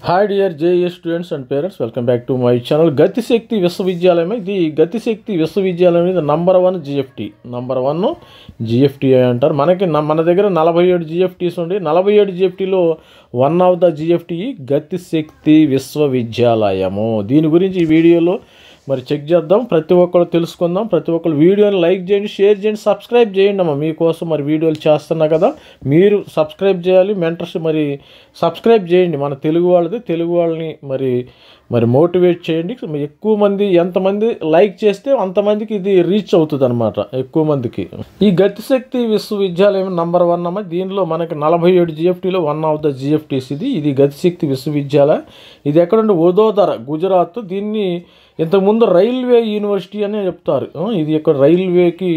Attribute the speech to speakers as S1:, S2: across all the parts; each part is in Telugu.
S1: Hi dear JES students and parents, welcome back to my channel. గతిశక్తి విశ్వవిద్యాలయం. ఇది గతిశక్తి విశ్వవిద్యాలయం ఇది నంబర్ 1 జిఎఫ్టీ అంటారు. మన దగ్గర 47 జిఎఫ్టీస్ ఉండి 47 జిఎఫ్టీలో వన్ ఆఫ్ ద జిఎఫ్టీ గతిశక్తి విశ్వవిద్యాలయము. దీని గురించి ఈ వీడియోలో మరి చెక్ చేద్దాం, ప్రతి ఒక్కరు తెలుసుకుందాం. ప్రతి ఒక్కరు వీడియోని లైక్ చేయండి, షేర్ చేయండి, సబ్స్క్రైబ్ చేయండి అమ్మా. మీకోసం మరి వీడియోలు చేస్తున్నా కదా, మీరు సబ్స్క్రైబ్ చేయాలి. మెంటర్స్ మరి సబ్స్క్రైబ్ చేయండి, మన తెలుగు వాళ్ళని మరి మోటివేట్ చేయండి. ఎక్కువ మంది ఎంతమంది లైక్ చేస్తే అంతమందికి ఇది రీచ్ అవుతుంది అనమాట, ఎక్కువ మందికి. ఈ గతిశక్తి విశ్వవిద్యాలయం నంబర్ 1 అమ్మ. దీనిలో మనకి 47 జిఎఫ్టీలో వన్ ఆఫ్ ద జిఎఫ్టీస్ ఇది గతిశక్తి విశ్వవిద్యాలయం. ఇది ఎక్కడుంటే వడోదర, గుజరాత్. దీన్ని ఇంతకుముందు రైల్వే యూనివర్సిటీ అనే చెప్తారు. ఇది ఇక్కడ రైల్వేకి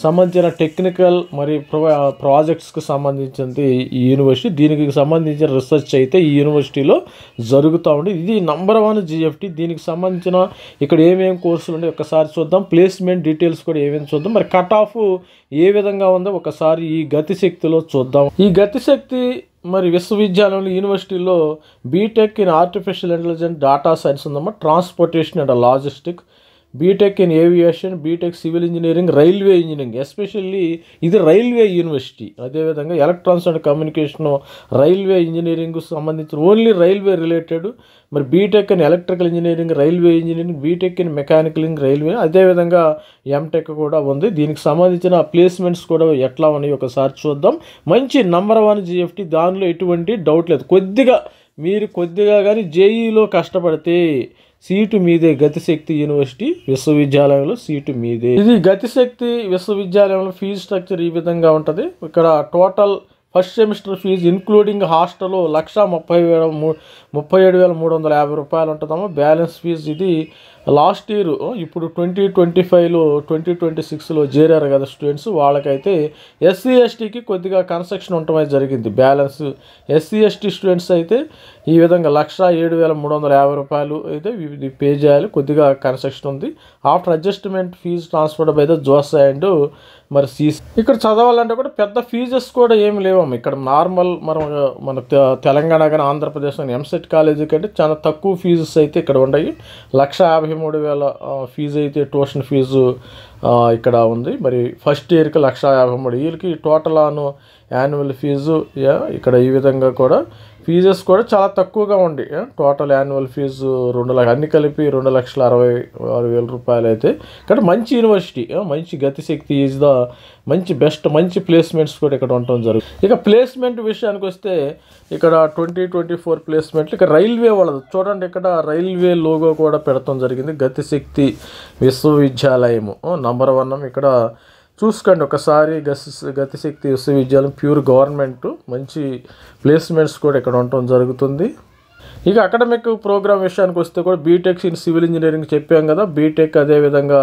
S1: సంబంధించిన టెక్నికల్ మరి ప్రాజెక్ట్స్కి సంబంధించింది ఈ యూనివర్సిటీ. దీనికి సంబంధించిన రీసెర్చ్ అయితే ఈ యూనివర్సిటీలో జరుగుతూ ఉంది. ఇది నంబర్ 1 జిఎఫ్టీ. దీనికి సంబంధించిన ఇక్కడ ఏమేమి కోర్సులు ఉండే ఒకసారి చూద్దాం. ప్లేస్మెంట్ డీటెయిల్స్ కూడా ఏమేమి చూద్దాం. మరి కట్ ఆఫ్ ఏ విధంగా ఉందో ఒకసారి ఈ గతిశక్తిలో చూద్దాం. ఈ గతిశక్తి మరి విశ్వవిద్యాలయంలో యూనివర్సిటీలో BTech in artificial intelligence, data science ఉందమ్మా. Transportation and logistic, BTech in aviation, BTech civil engineering, railway engineering. Especially ఇది రైల్వే యూనివర్సిటీ. అదేవిధంగా electronics and communication, railway engineering సంబంధించిన ఓన్లీ రైల్వే రిలేటెడ్. మరి BTech in electrical engineering, railway engineering, BTech in mechanical railway, అదేవిధంగా ఎంటెక్ కూడా ఉంది. దీనికి సంబంధించిన ప్లేస్మెంట్స్ కూడా ఎట్లా ఉన్నాయి ఒకసారి చూద్దాం. మంచి నంబర్ 1 జిఎఫ్టీ, దానిలో ఎటువంటి డౌట్ లేదు. కొద్దిగా కానీ జేఈలో కష్టపడితే సీటు మీదే. గతిశక్తి యూనివర్సిటీ విశ్వవిద్యాలయంలో సీటు మీదే. ఇది గతిశక్తి విశ్వవిద్యాలయంలో ఫీజు స్ట్రక్చర్ ఈ విధంగా ఉంటుంది. ఇక్కడ total first semester fee including hostel 1,37,350 రూపాయలు ఉంటుందమ్మా. బ్యాలెన్స్ ఫీజు ఇది లాస్ట్ ఇయర్, ఇప్పుడు 2025లో 2026లో చేరారు కదా స్టూడెంట్స్, వాళ్ళకైతే ఎస్సీ ఎస్టీకి కొద్దిగా కన్స్ట్రక్షన్ ఉండటం జరిగింది. బ్యాలెన్స్ ఎస్సీ ఎస్టీ స్టూడెంట్స్ అయితే ఈ విధంగా 1,07,350 రూపాయలు అయితే ఇది పే చేయాలి. కొద్దిగా కన్స్ట్రక్షన్ ఉంది. After adjustment fee transferred by the JoSAA and మరి సీసీ. ఇక్కడ చదవాలంటే కూడా పెద్ద ఫీజెస్ కూడా ఏమి లేవమ్మా. ఇక్కడ నార్మల్ మన తెలంగాణ కానీ ఆంధ్రప్రదేశ్ కానీ ఎంసెట్ కాలేజీ కంటే చాలా తక్కువ ఫీజెస్ అయితే ఇక్కడ ఉన్నాయి. 1,53,000 ఫీజు అయితే ట్యూషన్ ఫీజు ఇక్కడ ఉంది. మరి ఫస్ట్ ఇయర్కి 1,53,000, వీళ్ళకి టోటల్ యాన్యువల్ ఫీజు ఇక్కడ ఈ విధంగా కూడా ఫీజెస్ కూడా చాలా తక్కువగా ఉండి టోటల్ యాన్యువల్ ఫీజు 2 లక్షలు, అన్ని కలిపి 2,66,000 రూపాయలు అయితే. ఇక్కడ మంచి యూనివర్సిటీ, మంచి గతిశక్తి ఈజ్ ద మంచి ప్లేస్మెంట్స్ కూడా ఇక్కడ ఉండటం జరుగుతుంది. ఇక ప్లేస్మెంట్ విషయానికి వస్తే ఇక్కడ 2024 ప్లేస్మెంట్లు ఇక్కడ రైల్వే వాళ్ళది చూడండి. ఇక్కడ రైల్వే లోగో కూడా పెడతాం జరిగింది. గతిశక్తి విశ్వవిద్యాలయము నంబర్ 1 ఇక్కడ చూసుకోండి ఒకసారి. గతిశక్తి విశ్వవిద్యాలయం ప్యూర్ గవర్నమెంట్, మంచి ప్లేస్మెంట్స్ కూడా ఇక్కడ ఉండటం జరుగుతుంది. ఇక అకాడమిక్ ప్రోగ్రామ్ విషయానికి వస్తే కూడా బీటెక్ ఇన్ సివిల్ ఇంజనీరింగ్ చెప్పాం కదా, బీటెక్, అదేవిధంగా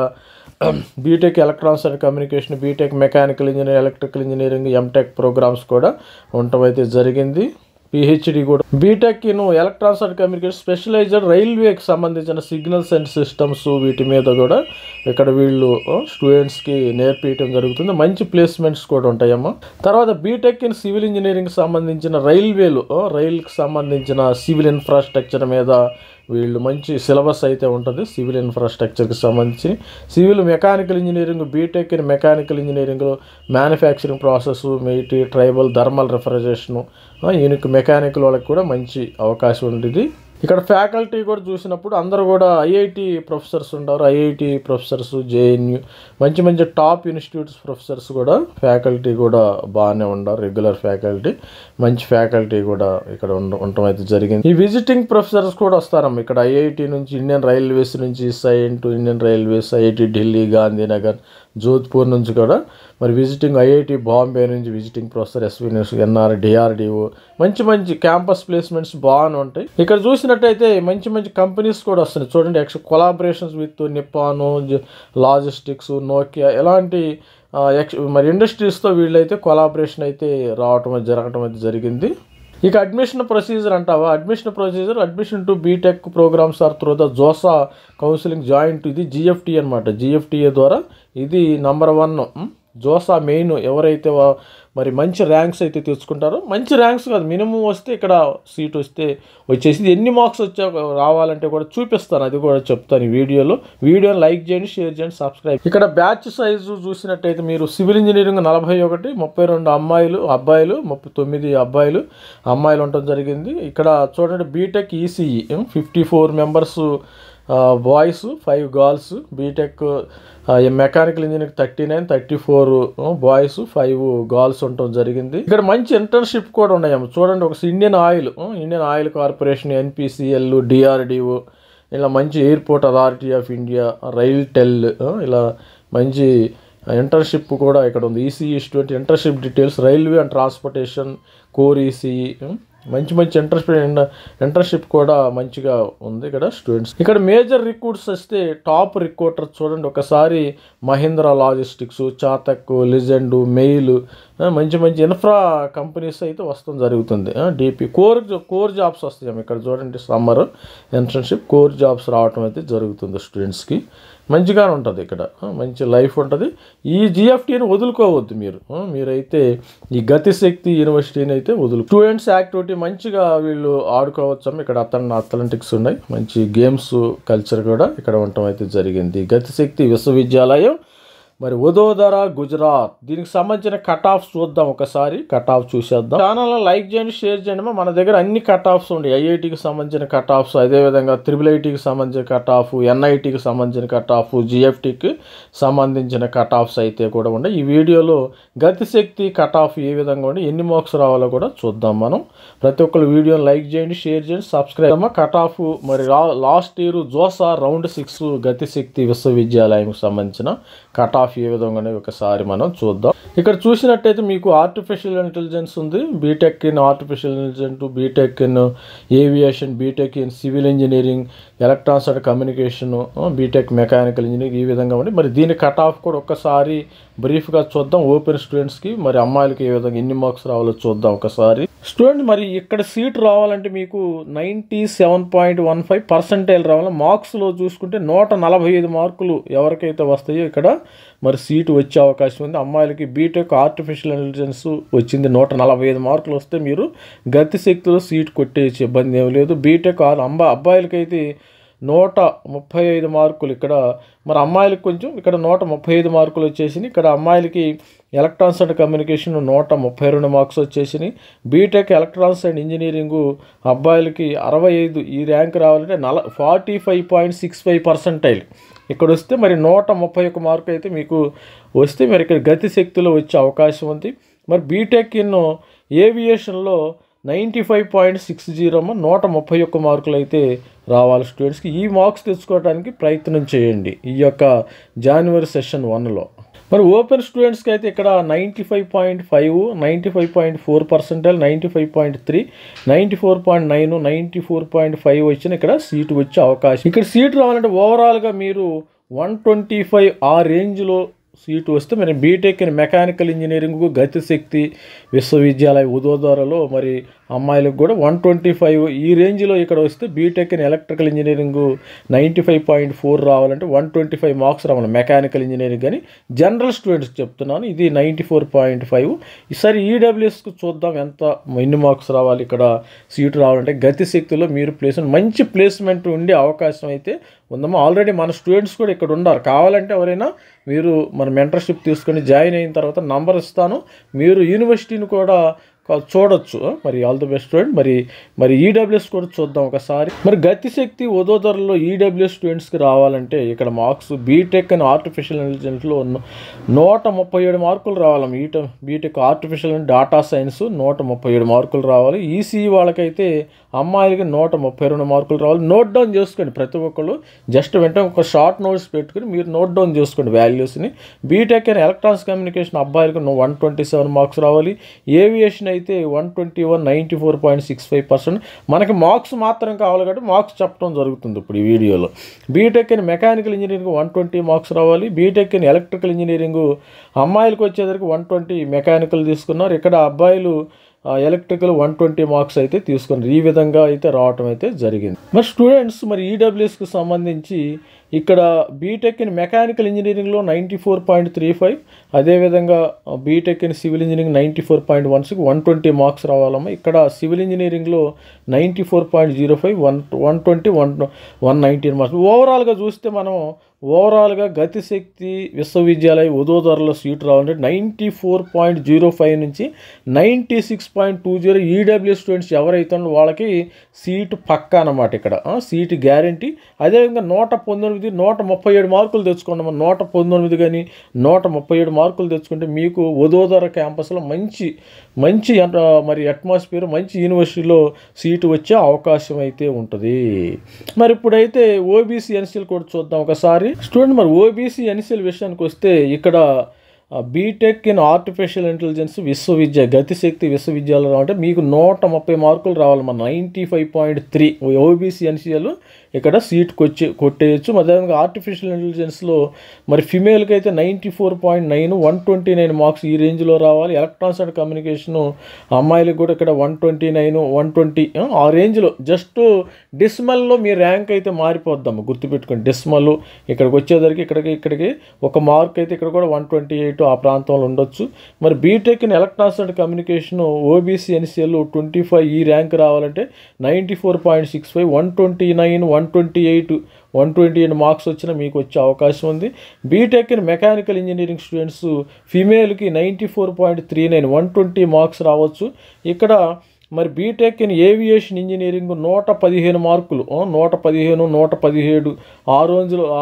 S1: BTech electronics and communication, BTech mechanical engineering, electrical engineering, MTech programmes కూడా ఉండటం అయితే జరిగింది. పిహెచ్డి కూడా BTech in electronics and communication, specialized రైల్వేకి సంబంధించిన సిగ్నల్స్ అండ్ సిస్టమ్స్, వీటి మీద కూడా ఇక్కడ వీళ్ళు స్టూడెంట్స్కి నేర్పించడం జరుగుతుంది. మంచి ప్లేస్మెంట్స్ కూడా ఉంటాయమ్మా. తర్వాత బీటెక్ ఇన్ సివిల్ ఇంజనీరింగ్ సంబంధించిన రైలుకి సంబంధించిన సివిల్ ఇన్ఫ్రాస్ట్రక్చర్ మీద వీళ్ళు మంచి సిలబస్ అయితే ఉంటుంది. సివిల్ ఇన్ఫ్రాస్ట్రక్చర్కి సంబంధించి civil mechanical engineering, BTech in mechanical engineering, manufacturing process, మెయిటీ, tribal, thermal refrigeration, unique mechanical వాళ్ళకి కూడా మంచి అవకాశం ఉంటుంది. ఇక్కడ ఫ్యాకల్టీ కూడా చూసినప్పుడు అందరూ కూడా ఐఐటి ప్రొఫెసర్స్ ఉంటారు. ఐఐటి ప్రొఫెసర్స్, జేఎన్యూ, మంచి టాప్ ఇన్స్టిట్యూట్స్ ప్రొఫెసర్స్ కూడా ఫ్యాకల్టీ కూడా బాగానే ఉన్నారు. రెగ్యులర్ ఫ్యాకల్టీ, మంచి ఫ్యాకల్టీ కూడా ఇక్కడ ఉండటం అయితే జరిగింది. ఈ విజిటింగ్ ప్రొఫెసర్స్ కూడా వస్తారమ్మ. ఇక్కడ ఐఐటి నుంచి, ఇండియన్ రైల్వేస్ నుంచి, Indian railways, IIT Delhi, Gandhinagar, Jodhpur నుంచి కూడా మరి విజిటింగ్, ఐఐటి బాంబే నుంచి విజిటింగ్ ప్రొఫెసర్, ఎన్ఆర్, డిఆర్డిఓ, మంచి క్యాంపస్ ప్లేస్మెంట్స్ బాగానే ఉంటాయి. ఇక్కడ చూసినట్టయితే మంచి కంపెనీస్ కూడా వస్తున్నాయి చూడండి. కొలాబరేషన్స్ విత్ నిప్పాను, లాజిస్టిక్స్, నోకియా, ఎలాంటి మరి ఇండస్ట్రీస్తో వీళ్ళైతే కొలాబరేషన్ అయితే జరగటం అయితే జరిగింది. ఇక అడ్మిషన్ ప్రొసీజర్ అంటావా? Admission to BTech programmes are through the JoSAA counselling joint. ఇది జిఎఫ్టీ అనమాట. జిఎఫ్టీఏ ద్వారా ఇది నంబర్ 1 జోసా మెయిన్ ఎవరైతే మరి మంచి ర్యాంక్స్ అయితే తెచ్చుకుంటారు. మంచి ర్యాంక్స్ కాదు, మినిమం వస్తే ఇక్కడ సీట్ వస్తే వచ్చేసి ఎన్ని మార్క్స్ రావాలంటే కూడా చూపిస్తాను, అది కూడా చెప్తాను ఈ వీడియోని లైక్ చేయండి, షేర్ చేయండి, సబ్స్క్రైబ్. ఇక్కడ బ్యాచ్ సైజు చూసినట్టయితే మీరు సివిల్ ఇంజనీరింగ్ 41, 32 అబ్బాయిలు 39 అమ్మాయిలు ఉండటం జరిగింది. ఇక్కడ చూడండి BTech ECE 54 members boys, 5 girls. BTech mechanical engineering 39, 34 boys, 5 girls ఉండటం జరిగింది. ఇక్కడ మంచి ఇంటర్న్షిప్ కూడా ఉన్నాయి చూడండి. ఒక Indian Oil Corporation, NPCL, DRDO, ఇలా మంచి airport authority of India, RailTel, ఇలా మంచి ఇంటర్న్షిప్ కూడా ఇక్కడ ఉంది. ECE student internship details, railway and transportation, core ECE, మంచి ఇంటర్న్షిప్ కూడా మంచిగా ఉంది ఇక్కడ స్టూడెంట్స్. ఇక్కడ మేజర్ రిక్రూట్స్ వస్తే టాప్ రిక్రూటర్ చూడండి ఒకసారి మహీంద్రా లాజిస్టిక్స్, చాతక్, లిజెండ్, మెయిల్, మంచి ఇన్ఫ్రా కంపెనీస్ అయితే వస్తాం జరుగుతుంది. డిపి కోర్ జాబ్స్ వస్తాయి ఇక్కడ చూడండి. సమ్మర్ ఇంటర్న్షిప్ కోర్ జాబ్స్ రావటం అయితే జరుగుతుంది స్టూడెంట్స్కి. మంచిగానే ఉంటుంది ఇక్కడ, మంచి లైఫ్ ఉంటుంది. ఈ జిఎఫ్టీని వదులుకోవద్దు మీరైతే ఈ గతిశక్తి యూనివర్సిటీని అయితే స్టూడెంట్స్ యాక్టివిటీ మంచిగా వీళ్ళు ఆడుకోవచ్చు. ఇక్కడ అథ్లెటిక్స్ ఉన్నాయి, మంచి గేమ్స్ కల్చర్ కూడా ఇక్కడ ఉండటం అయితే జరిగింది. గతిశక్తి విశ్వవిద్యాలయం మరి వదోదర, గుజరాత్. దీనికి సంబంధించిన కట్ ఆఫ్స్ చూద్దాం, ఒకసారి కట్ ఆఫ్ చూసేద్దాం. ఛానల్ లైక్ చేయండి, షేర్ చేయండి. మన దగ్గర అన్ని కట్ ఆఫ్స్ ఉన్నాయి. ఐఐటికి సంబంధించిన కట్ ఆఫ్స్, అదేవిధంగా IIITకి సంబంధించిన కట్ ఆఫ్, ఎన్ఐటికి సంబంధించిన కట్ ఆఫ్, జిఎఫ్టీకి సంబంధించిన కట్ ఆఫ్స్ అయితే కూడా ఉన్నాయి. ఈ వీడియోలో గతిశక్తి కట్ ఆఫ్ ఏ విధంగా ఉండి ఎన్ని మార్క్స్ రావాలో కూడా చూద్దాం మనం. ప్రతి ఒక్కరు వీడియోని లైక్ చేయండి, షేర్ చేయండి, సబ్స్క్రైబ్. కట్ ఆఫ్ మరి లాస్ట్ ఇయర్ జోసా రౌండ్ 6 గతిశక్తి విశ్వవిద్యాలయంకి సంబంధించిన కట్ ఆఫ్ ఏ విధంగా ఒకసారి మనం చూద్దాం. ఇక్కడ చూసినట్టయితే మీకు ఆర్టిఫిషియల్ ఇంటెలిజెన్స్ ఉంది, BTech in artificial intelligence, BTech in aviation, BTech in civil engineering, electronics and communication, BTech mechanical engineering, ఈ విధంగా ఉంది. మరి దీని కట్ ఆఫ్ కూడా ఒక్కసారి బ్రీఫ్గా చూద్దాం. ఓపెన్ స్టూడెంట్స్కి మరి అమ్మాయిలకి ఏ విధంగా ఎన్ని మార్క్స్ రావాలో చూద్దాం ఒకసారి. స్టూడెంట్ మరి ఇక్కడ సీట్ రావాలంటే మీకు 97.15% రావాలి. మార్క్స్లో చూసుకుంటే 145 మార్కులు ఎవరికైతే వస్తాయో ఇక్కడ మరి సీటు వచ్చే అవకాశం ఉంది. అమ్మాయిలకి బీటెక్ ఆర్టిఫిషియల్ ఇంటెలిజెన్స్ వచ్చింది, 145 మార్కులు వస్తే మీరు గతిశక్తిలో సీట్ కొట్టేసి ఇబ్బంది ఏమి లేదు. బీటెక్ అబ్బాయిలకైతే 135 మార్కులు ఇక్కడ, మరి అమ్మాయిలకు కొంచెం ఇక్కడ 135 మార్కులు వచ్చేసినాయి. ఇక్కడ అమ్మాయిలకి ఎలక్ట్రానిక్స్ అండ్ కమ్యూనికేషన్ 132 మార్క్స్ వచ్చేసినాయి. బీటెక్ ఎలక్ట్రానిక్స్ అండ్ ఇంజనీరింగు అబ్బాయిలకి 65, ఈ ర్యాంక్ రావాలంటే 45.65% ఇక్కడ వస్తే మరి 131 మార్కు అయితే మీకు వస్తే మరి ఇక్కడ గతిశక్తిలో వచ్చే అవకాశం ఉంది. మరి బీటెక్ ఇన్ ఏవియేషన్లో 95.60 131 మార్కులు అయితే రావాలి స్టూడెంట్స్కి. ఈ మార్క్స్ తెచ్చుకోవడానికి ప్రయత్నం చేయండి ఈ యొక్క జనవరి సెషన్ 1లో. మరి ఓపెన్ స్టూడెంట్స్కి అయితే ఇక్కడ 95.5, 95.4%, 95.3, 94.9, 94.5 వచ్చిన ఇక్కడ సీటు వచ్చే అవకాశం. ఇక్కడ సీటు రావాలంటే ఓవరాల్గా మీరు 125 ఆ రేంజ్లో సీటు వస్తే మరి బీటెక్ ఇన్ మెకానికల్ ఇంజనీరింగ్ గతిశక్తి విశ్వవిద్యాలయ వదోదరలో మరి అమ్మాయిలకు కూడా 125 ఈ రేంజ్లో ఇక్కడ వస్తే, బీటెక్ ఇన్ ఎలక్ట్రికల్ ఇంజనీరింగ్ 95.4 రావాలంటే 125 మార్క్స్ రావాలి మెకానికల్ ఇంజనీరింగ్. కానీ జనరల్ స్టూడెంట్స్కి చెప్తున్నాను, ఇది 94.5. ఈసారి ఈడబ్ల్యూఎస్కి చూద్దాం ఎన్ని మార్క్స్ రావాలి ఇక్కడ సీటు రావాలంటే. గతిశక్తిలో మీరు మంచి ప్లేస్మెంట్ ఉండే అవకాశం అయితే ఉందమ్మా. ఆల్రెడీ మన స్టూడెంట్స్ కూడా ఇక్కడ ఉన్నారు. కావాలంటే ఎవరైనా మీరు మన మెంటర్షిప్ తీసుకొని జాయిన్ అయిన తర్వాత నంబర్ ఇస్తాను, మీరు యూనివర్సిటీని కూడా చూడొచ్చు. మరి ఆల్ ది బెస్ట్ స్టూడెంట్. మరి ఈడబ్ల్యూఎస్ కూడా చూద్దాం ఒకసారి. మరి గతిశక్తి వదోదరలో ఈడబ్ల్యూఎస్ స్టూడెంట్స్కి రావాలంటే ఇక్కడ మార్క్స్ బీటెక్ అండ్ ఆర్టిఫిషియల్ ఇంటెలిజెన్స్లో 137 మార్కులు రావాలి. BTech artificial and data science 137 మార్కులు రావాలి. ఈసీఈ వాళ్ళకైతే అమ్మాయిలకి 132 మార్కులు రావాలి. నోట్ డౌన్ చేసుకోండి ప్రతి ఒక్కళ్ళు, జస్ట్ వెంటనే ఒక షార్ట్ నోట్స్ పెట్టుకుని మీరు నోట్ డౌన్ చేసుకోండి వాల్యూస్ని. బీటెక్ అండ్ ఎలక్ట్రానిక్స్ కమ్యూనికేషన్ అబ్బాయిలకు 127 మార్క్స్ రావాలి. ఏవియేషన్ అయితే 121, 94.65%. మనకి మార్క్స్ మాత్రం కావాలి కాబట్టి మార్క్స్ చెప్పడం జరుగుతుంది ఇప్పుడు ఈ వీడియోలో. BTech and mechanical engineering 120 marks రావాలి. బీటెక్ అండ్ ఎలక్ట్రికల్ ఇంజనీరింగ్ అమ్మాయిలకు వచ్చేసరికి 120 మెకానికల్ తీసుకున్నారు. ఇక్కడ అబ్బాయిలు ఎలక్ట్రికల్ 120 మార్క్స్ అయితే తీసుకున్నారు. ఈ విధంగా అయితే రావటం అయితే జరిగింది. మరి స్టూడెంట్స్ మరి ఈడబ్ల్యూఎస్కి సంబంధించి ఇక్కడ బీటెక్ ఇన్ మెకానికల్ ఇంజనీరింగ్లో 94.35, అదేవిధంగా BTech in civil engineering 94.16, 120 marks రావాలమ్మా. ఇక్కడ సివిల్ ఇంజనీరింగ్లో 94.05, 120, 119 మార్క్స్. ఓవరాల్గా చూస్తే మనం ఓవరాల్గా గతిశక్తి విశ్వవిద్యాలయ వదోదరలో సీటు రావాలంటే 94.05 నుంచి 96.20 ఈడబ్ల్యూ స్టూడెంట్స్ ఎవరైతే వాళ్ళకి సీటు పక్కా అన్నమాట. ఇక్కడ సీటు గ్యారంటీ. అదేవిధంగా 119, 137 మార్కులు తెచ్చుకోండి. 119 కానీ 137 మార్కులు తెచ్చుకుంటే మీకు వదోదర క్యాంపస్లో మంచి మరి అట్మాస్ఫియర్, మంచి యూనివర్సిటీలో సీటు వచ్చే అవకాశం అయితే ఉంటుంది. మరి ఇప్పుడైతే ఓబీసీ ఎన్సీఎల్ కూడా చూద్దాం ఒకసారి. స్టూడెంట్ మరి ఓబీసీ ఎన్సీఎల్ విషయానికి వస్తే ఇక్కడ బీటెక్ ఇన్ ఆర్టిఫిషియల్ ఇంటెలిజెన్స్ గతిశక్తి విశ్వవిద్యాలయం అంటే మీకు 130 మార్కులు రావాలి. మన 95.3 ఓబీసీ ఎన్సీఎల్ ఇక్కడ సీట్ కొట్టేయచ్చు. అదేవిధంగా ఆర్టిఫిషియల్ ఇంటెలిజెన్స్లో మరి ఫిమేల్కి అయితే 94.9, 129 మార్క్స్ ఈ రేంజ్లో రావాలి. ఎలక్ట్రానిక్స్ అండ్ కమ్యూనికేషన్ అమ్మాయిలకు కూడా ఇక్కడ 129, 120 ఆ రేంజ్లో. జస్ట్ డెసిమల్లో మీ ర్యాంక్ అయితే మారిపోద్దాము, గుర్తుపెట్టుకోండి. డెసిమల్ ఇక్కడికి వచ్చేసరికి ఇక్కడికి ఒక మార్క్ అయితే ఇక్కడ కూడా 128 ఆ ప్రాంతంలో ఉండొచ్చు. మరి BTech in electronics and communication OBC NCL 25 ఈ ర్యాంక్ రావాలంటే 94.65, 129, 128 మార్క్స్ వచ్చినా మీకు వచ్చే అవకాశం ఉంది. BTech in mechanical engineering students ఫీమేల్కి 94.39, 120 మార్క్స్ రావచ్చు. ఇక్కడ మరి బీటెక్ ఇన్ ఏవియేషన్ ఇంజనీరింగ్ 115 మార్కులు, 115, 117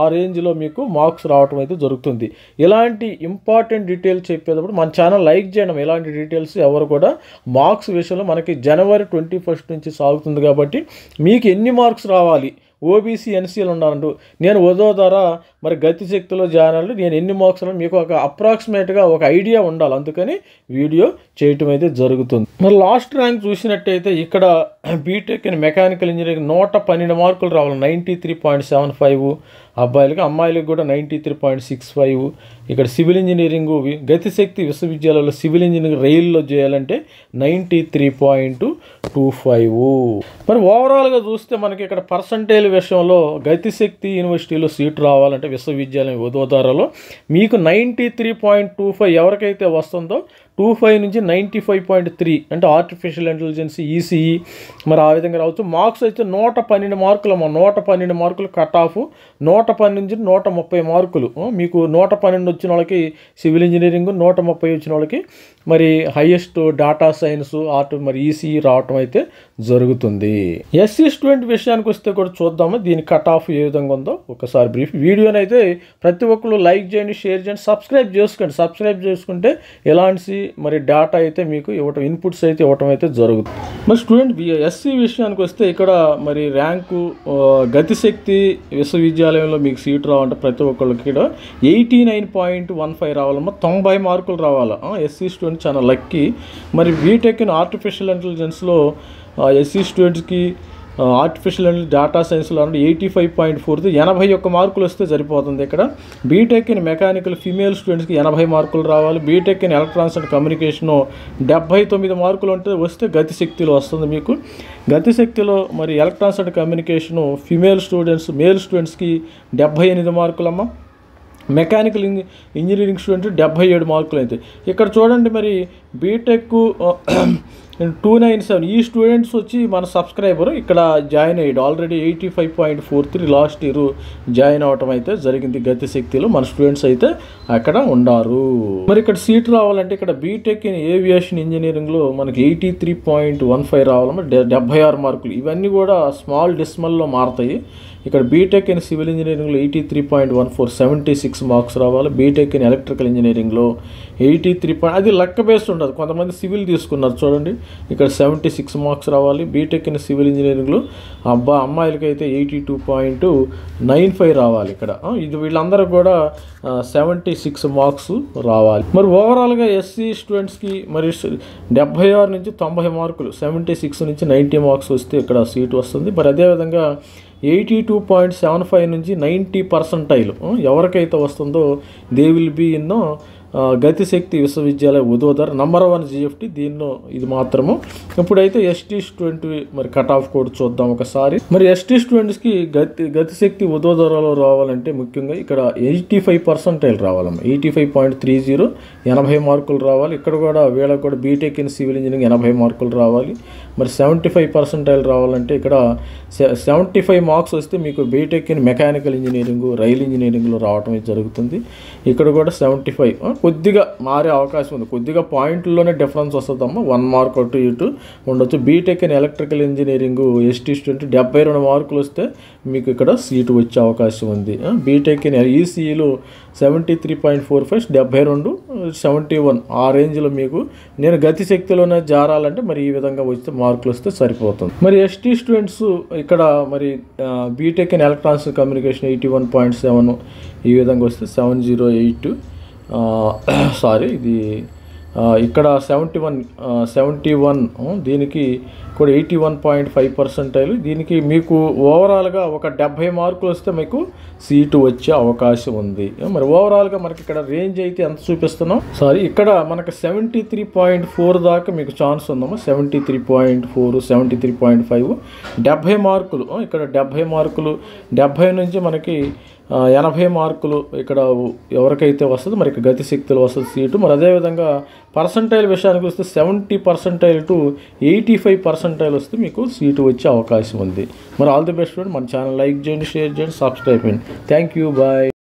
S1: ఆ రేంజ్లో మీకు మార్క్స్ రావటం అయితే జరుగుతుంది. ఇలాంటి ఇంపార్టెంట్ డీటెయిల్స్ చెప్పేటప్పుడు మన ఛానల్ లైక్ చేయడం. ఇలాంటి డీటెయిల్స్ ఎవరు కూడా మార్క్స్ విషయంలో మనకి జనవరి 21 నుంచి సాగుతుంది కాబట్టి మీకు ఎన్ని మార్క్స్ రావాలి, ఓబీసీ ఎన్సీఎల్ ఉన్నారంటూ నేను వదోదర మరి గతిశక్తిలో జాయిన్ అవ్వాలి, నేను ఎన్ని మార్క్స్ మీకు ఒక అప్రాక్సిమేట్గా ఒక ఐడియా ఉండాలి. అందుకని వీడియో చేయటం అయితే జరుగుతుంది. మరి లాస్ట్ ర్యాంక్ చూసినట్టయితే ఇక్కడ బీటెక్ ఇన్ మెకానికల్ ఇంజనీరింగ్ 112 మార్కులు రావాలి, 93.75 అబ్బాయిలకి. అమ్మాయిలకు కూడా 93.65. ఇక్కడ సివిల్ ఇంజనీరింగ్ గతిశక్తి విశ్వవిద్యాలయంలో సివిల్ ఇంజనీరింగ్ రైల్లో చేయాలంటే 93.25. మరి ఓవరాల్గా చూస్తే మనకి ఇక్కడ పర్సంటేజ్ విషయంలో గతిశక్తి యూనివర్సిటీలో సీటు రావాలంటే విశ్వవిద్యాలయం వదోదరలో మీకు 93.25 ఎవరికైతే వస్తుందో 25 నుంచి 95.3 అంటే ఆర్టిఫిషియల్ ఇంటెలిజెన్స్ ఈసీఈ మరి ఆ విధంగా రావచ్చు. మార్క్స్ అయితే 112 మార్కులు 112 మార్కులు కట్ ఆఫ్. 112 నుంచి 130 మార్కులు మీకు 112 వచ్చిన వాళ్ళకి సివిల్ ఇంజనీరింగ్, 130 వచ్చిన వాళ్ళకి మరి హైయెస్ట్ డేటా సైన్స్ మరి ఈసీఈ రావటం అయితే జరుగుతుంది. ఎస్సీ స్టూడెంట్ విషయానికి వస్తే కూడా చూద్దాము దీని కట్ ఆఫ్ ఏ విధంగా ఉందో ఒకసారి బ్రీఫ్. వీడియోని అయితే ప్రతి ఒక్కరు లైక్ చేయండి, షేర్ చేయండి, సబ్స్క్రైబ్ చేసుకోండి. సబ్స్క్రైబ్ చేసుకుంటే ఎలాంటి మరి డేటా అయితే మీకు ఇవ్వటం, ఇన్పుట్స్ అయితే ఇవ్వటం అయితే జరుగుతుంది. మరి స్టూడెంట్ ఎస్సీ విషయానికి వస్తే ఇక్కడ మరి ర్యాంకు గతిశక్తి విశ్వవిద్యాలయంలో మీకు సీట్ రావాలంటే ప్రతి ఒక్కళ్ళకి ఇక్కడ 89.15 రావాలమ్మా, 90 మార్కులు రావాలా. ఎస్సీ స్టూడెంట్ చాలా లక్కీ. మరి బీటెక్ ఇన్ ఆర్టిఫిషియల్ ఇంటెలిజెన్స్లో ఎస్సీ స్టూడెంట్స్కి ఆర్టిఫిషియల్ డేటా సైన్స్లో 85.4, 81 మార్కులు వస్తే సరిపోతుంది. ఇక్కడ బీటెక్ ఇన్ మెకానికల్ ఫీమేల్ స్టూడెంట్స్కి 80 మార్కులు రావాలి. BTech in electronics and communication 79 మార్కులు వస్తే గతిశక్తిలో వస్తుంది మీకు. గతిశక్తిలో మరి electronics and communication female students male స్టూడెంట్స్కి 78 మార్కులమ్మ. మెకానికల్ ఇంజనీరింగ్ స్టూడెంట్ 77 మార్కులు అయితే. ఇక్కడ చూడండి మరి బీటెక్ 297 ఈ స్టూడెంట్స్ వచ్చి మన సబ్స్క్రైబర్ ఇక్కడ జాయిన్ అయ్యాడు ఆల్రెడీ 85.43 లాస్ట్ ఇయర్ జాయిన్ అవటం అయితే జరిగింది. గతిశక్తిలో మన స్టూడెంట్స్ అయితే అక్కడ ఉన్నారు. మరి ఇక్కడ సీట్ రావాలంటే ఇక్కడ బీటెక్ ఇన్ ఏవియేషన్ ఇంజనీరింగ్లో మనకి 83.15 రావాలన్నమాట, 76 మార్కులు. ఇవన్నీ కూడా స్మాల్ డెసిమల్లో మారుతాయి. ఇక్కడ బీటెక్ ఇన్ సివిల్ ఇంజనీరింగ్లో 83.14 76 మార్క్స్ రావాలి. బీటెక్ ఇన్ ఎలక్ట్రికల్ ఇంజనీరింగ్లో 83 అది లెక్క బేస్డ్ ఉంటుంది. కొంతమంది సివిల్ తీసుకున్నారు చూడండి, ఇక్కడ 76 మార్క్స్ రావాలి. బీటెక్ ఇన్ సివిల్ ఇంజనీరింగ్లో అమ్మాయిలకి అయితే 82.95 రావాలి. ఇక్కడ ఇది వీళ్ళందరూ కూడా 76 మార్క్స్ రావాలి. మరి ఓవరాల్గా ఎస్సీ స్టూడెంట్స్కి మరి 76 నుంచి 90 మార్కులు, 76 నుంచి 90 మార్క్స్ వస్తే ఇక్కడ సీట్ వస్తుంది. మరి అదేవిధంగా 82.75 నుంచి 90% ఎవరికైతే వస్తుందో దే విల్ బీ ఇన్ గతిశక్తి విశ్వవిద్యాలయ వదోదర నంబర్ 1 జిఎఫ్టీ దీనిలో ఇది మాత్రము. ఇప్పుడైతే ఎస్టీ స్టూడెంట్ మరి కట్ ఆఫ్ కోడ్ చూద్దాం ఒకసారి. మరి ఎస్టీ స్టూడెంట్స్కి గతిశక్తి వదోదరలో రావాలంటే ముఖ్యంగా ఇక్కడ 85% రావాలమ్మ. 85.30 80 మార్కులు రావాలి. ఇక్కడ కూడా వీళ్ళకి కూడా బీటెక్ ఇన్ సివిల్ ఇంజనీరింగ్ 80 మార్కులు రావాలి. మరి 75% రావాలంటే ఇక్కడ 75 మార్క్స్ వస్తే మీకు BTech in mechanical engineering rail ఇంజనీరింగ్లో రావటం జరుగుతుంది. ఇక్కడ కూడా 75 కొద్దిగా మారే అవకాశం ఉంది. కొద్దిగా పాయింట్లోనే డిఫరెన్స్ వస్తుందమ్మా. 1 మార్క్ అటు ఇటు ఉండొచ్చు. BTech in electrical engineering ST student 72 మార్కులు వస్తే మీకు ఇక్కడ సీటు వచ్చే అవకాశం ఉంది. బీటెక్ ఇన్ ఈసీఈలో 73.45 72 71 ఆ రేంజ్లో మీకు నేను గతిశక్తిలోనే జారాలంటే మరి ఈ విధంగా వస్తే మార్కులు వస్తే సరిపోతుంది. మరి ఎస్టీ స్టూడెంట్స్ ఇక్కడ మరి బీటెక్ ఇన్ ఎలక్ట్రానిక్స్ కమ్యూనికేషన్ 81.7 ఈ విధంగా వస్తే 708 ఇది ఇక్కడ 71 దీనికి కూడా 81.5%. దీనికి మీకు ఓవరాల్గా ఒక 70 మార్కులు వస్తే మీకు సీటు వచ్చే అవకాశం ఉంది. మరి ఓవరాల్గా మనకి ఇక్కడ రేంజ్ అయితే ఎంత చూపిస్తున్నాం ఇక్కడ మనకి 73.4 దాకా మీకు ఛాన్స్ ఉందమ్మా. 73.4 73.5 70 మార్కులు ఇక్కడ 70 మార్కులు 70 నుంచి మనకి 80 మార్కులు ఇక్కడ ఎవరికైతే వస్తుందో మరి గతిశక్తులు వస్తుంది సీటు. మరి అదేవిధంగా పర్సంటైల్ విషయానికి వస్తే 70% టు 85% వస్తే మీకు సీటు వచ్చే అవకాశం ఉంది. మరి ఆల్ ది బెస్ట్. మన ఛానల్ లైక్ చేయండి, షేర్ చేయండి, సబ్స్క్రైబ్ చేయండి. Thank you, bye.